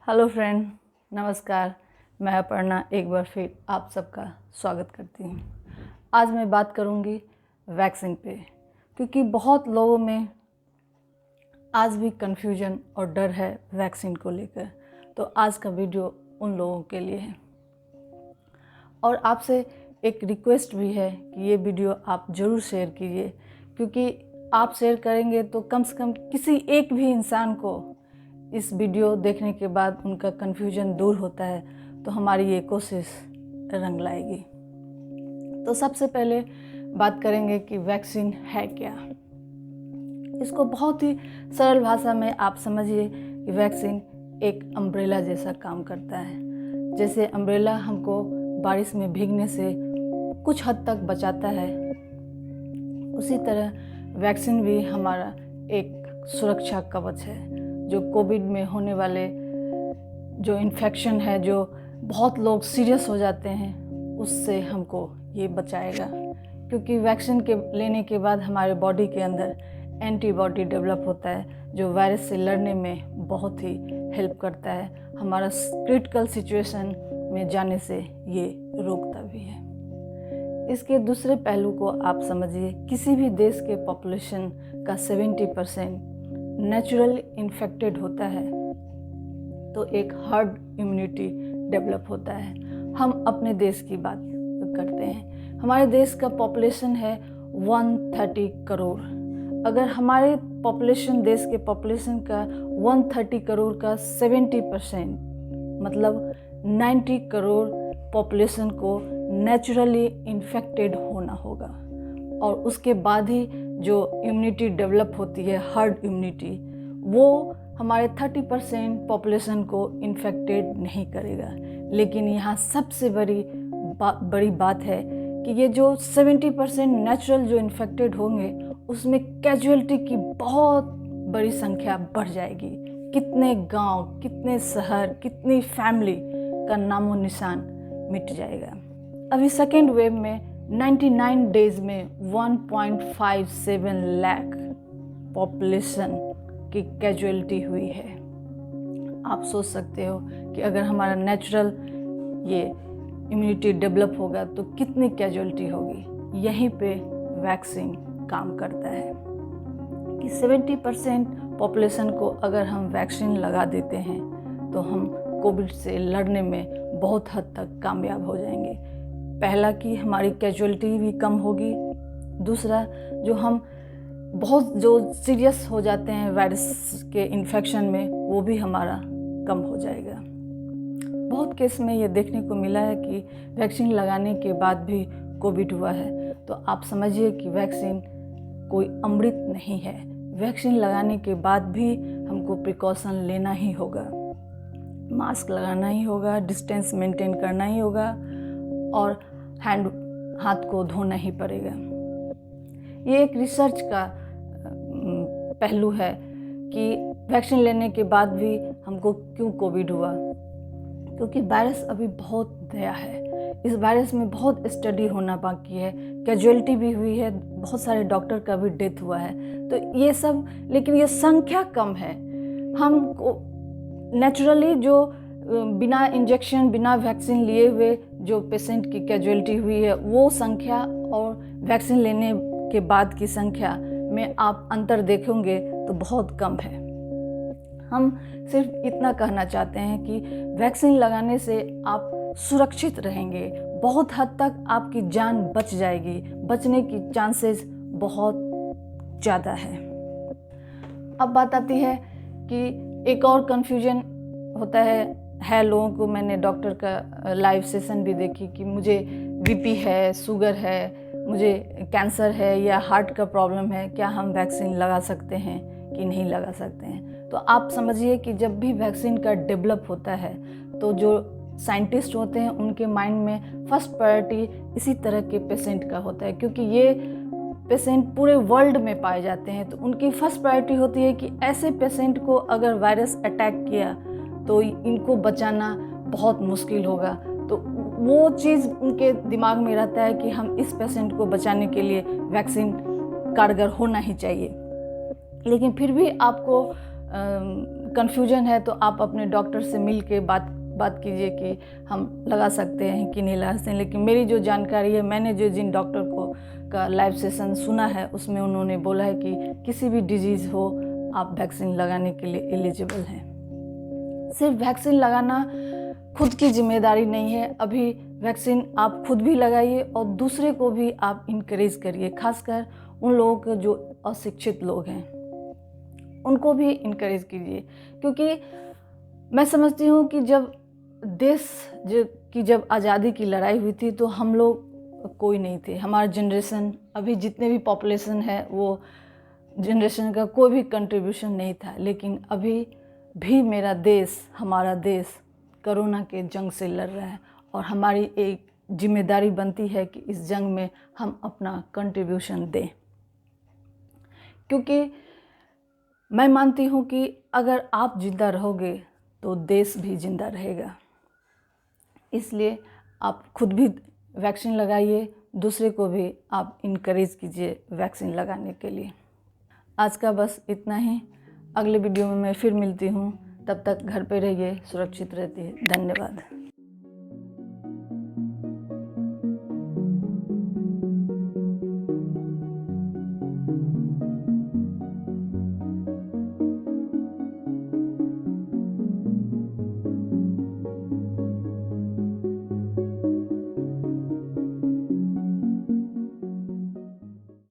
Hello friend, नमस्कार। मैं अपर्णा एक बार फिर आप सबका स्वागत करती हूँ। आज मैं बात करूँगी वैक्सीन पे, क्योंकि बहुत लोगों में आज भी कन्फ्यूजन और डर है वैक्सीन को लेकर। तो आज का वीडियो उन लोगों के लिए है और आपसे एक रिक्वेस्ट भी है कि ये वीडियो आप ज़रूर शेयर कीजिए, क्योंकि आप शेयर करेंगे तो कम से कम किसी एक भी इंसान को इस वीडियो देखने के बाद उनका कन्फ्यूजन दूर होता है, तो हमारी ये कोशिश रंग लाएगी। तो सबसे पहले बात करेंगे कि वैक्सीन है क्या। इसको बहुत ही सरल भाषा में आप समझिए कि वैक्सीन एक अम्ब्रेला जैसा काम करता है। जैसे अम्ब्रेला हमको बारिश में भीगने से कुछ हद तक बचाता है, उसी तरह वैक्सीन भी हमारा एक सुरक्षा कवच है, जो कोविड में होने वाले जो इन्फेक्शन है, जो बहुत लोग सीरियस हो जाते हैं, उससे हमको ये बचाएगा। क्योंकि वैक्सीन के लेने के बाद हमारे बॉडी के अंदर एंटीबॉडी डेवलप होता है, जो वायरस से लड़ने में बहुत ही हेल्प करता है। हमारा क्रिटिकल सिचुएशन में जाने से ये रोकता भी है। इसके दूसरे पहलू को आप समझिए, किसी भी देश के पॉपुलेशन का 70% नेचुरल इन्फेक्टेड होता है, तो एक हर्ड इम्यूनिटी डेवलप होता है। हम अपने देश की बात करते हैं। हमारे देश का पॉपुलेशन है 130 करोड़। अगर हमारे पॉपुलेशन, देश के पॉपुलेशन का 130 करोड़ का 70% मतलब 90 करोड़ पॉपुलेशन को नेचुरली इन्फेक्टेड होना होगा, और उसके बाद ही जो इम्यूनिटी डेवलप होती है, हर्ड इम्यूनिटी, वो हमारे 30% पॉपुलेशन को इन्फेक्टेड नहीं करेगा। लेकिन यहाँ सबसे बड़ी बात है कि ये जो 70% नेचुरल जो इन्फेक्टेड होंगे, उसमें कैजुअलिटी की बहुत बड़ी संख्या बढ़ जाएगी। कितने गांव, कितने शहर, कितनी फैमिली का नामो निशान मिट जाएगा। अभी सेकेंड वेव में 99 डेज में 1.57 लाख पॉपुलेशन की कैजुअलिटी हुई है। आप सोच सकते हो कि अगर हमारा नेचुरल ये इम्यूनिटी डेवलप होगा तो कितनी कैजुअलिटी होगी। यहीं पे वैक्सीन काम करता है कि 70% पॉपुलेशन को अगर हम वैक्सीन लगा देते हैं तो हम कोविड से लड़ने में बहुत हद तक कामयाब हो जाएंगे। पहला कि हमारी कैजुअलिटी भी कम होगी, दूसरा जो सीरियस हो जाते हैं वायरस के इन्फेक्शन में, वो भी हमारा कम हो जाएगा। बहुत केस में ये देखने को मिला है कि वैक्सीन लगाने के बाद भी कोविड हुआ है। तो आप समझिए कि वैक्सीन कोई अमृत नहीं है। वैक्सीन लगाने के बाद भी हमको प्रिकॉशन लेना ही होगा, मास्क लगाना ही होगा, डिस्टेंस मेंटेन करना ही होगा और हाथ को धोना ही पड़ेगा। ये एक रिसर्च का पहलू है कि वैक्सीन लेने के बाद भी हमको क्यों कोविड हुआ, क्योंकि वायरस अभी बहुत नया है। इस वायरस में बहुत स्टडी होना बाकी है, कैजुअलिटी भी हुई है, बहुत सारे डॉक्टर का भी डेथ हुआ है। तो ये सब, लेकिन ये संख्या कम है। हमको नेचुरली जो बिना इंजेक्शन, बिना वैक्सीन लिए हुए जो पेशेंट की कैजुअलिटी हुई है, वो संख्या और वैक्सीन लेने के बाद की संख्या में आप अंतर देखेंगे तो बहुत कम है। हम सिर्फ इतना कहना चाहते हैं कि वैक्सीन लगाने से आप सुरक्षित रहेंगे, बहुत हद तक आपकी जान बच जाएगी, बचने की चांसेस बहुत ज़्यादा है। अब बात आती है कि एक और कन्फ्यूजन होता है लोगों को। मैंने डॉक्टर का लाइव सेशन भी देखी कि मुझे बीपी है, शुगर है, मुझे कैंसर है या हार्ट का प्रॉब्लम है, क्या हम वैक्सीन लगा सकते हैं कि नहीं लगा सकते हैं। तो आप समझिए कि जब भी वैक्सीन का डेवलप होता है तो जो साइंटिस्ट होते हैं उनके माइंड में फर्स्ट प्रायोरिटी इसी तरह के पेशेंट का होता है, क्योंकि ये पेशेंट पूरे वर्ल्ड में पाए जाते हैं। तो उनकी फर्स्ट प्रायोरिटी होती है कि ऐसे पेशेंट को अगर वायरस अटैक किया तो इनको बचाना बहुत मुश्किल होगा। तो वो चीज़ उनके दिमाग में रहता है कि हम इस पेशेंट को बचाने के लिए वैक्सीन कारगर होना ही चाहिए। लेकिन फिर भी आपको कन्फ्यूजन है तो आप अपने डॉक्टर से मिल के बात कीजिए कि हम लगा सकते हैं कि नहीं लगा सकते हैं। लेकिन मेरी जो जानकारी है, मैंने जो जिन डॉक्टर का लाइव सेशन सुना है उसमें उन्होंने बोला है कि किसी भी डिजीज़ हो आप वैक्सीन लगाने के लिए एलिजिबल हैं। सिर्फ वैक्सीन लगाना खुद की जिम्मेदारी नहीं है, अभी वैक्सीन आप खुद भी लगाइए और दूसरे को भी आप इनकरेज करिए, खासकर उन लोगों को जो अशिक्षित लोग हैं उनको भी इनकरेज कीजिए। क्योंकि मैं समझती हूँ कि जब जब आज़ादी की लड़ाई हुई थी तो हम लोग कोई नहीं थे, हमारा जनरेशन, अभी जितने भी पॉपुलेशन है वो जनरेशन का कोई भी कंट्रीब्यूशन नहीं था। लेकिन अभी भी मेरा देश, हमारा देश कोरोना के जंग से लड़ रहा है और हमारी एक जिम्मेदारी बनती है कि इस जंग में हम अपना कंट्रीब्यूशन दें। क्योंकि मैं मानती हूँ कि अगर आप जिंदा रहोगे तो देश भी जिंदा रहेगा। इसलिए आप खुद भी वैक्सीन लगाइए, दूसरे को भी आप इनकरेज कीजिए वैक्सीन लगाने के लिए। आज का बस इतना ही, अगले वीडियो में मैं फिर मिलती हूँ। तब तक घर पे रहिए, सुरक्षित रहते हैं। धन्यवाद।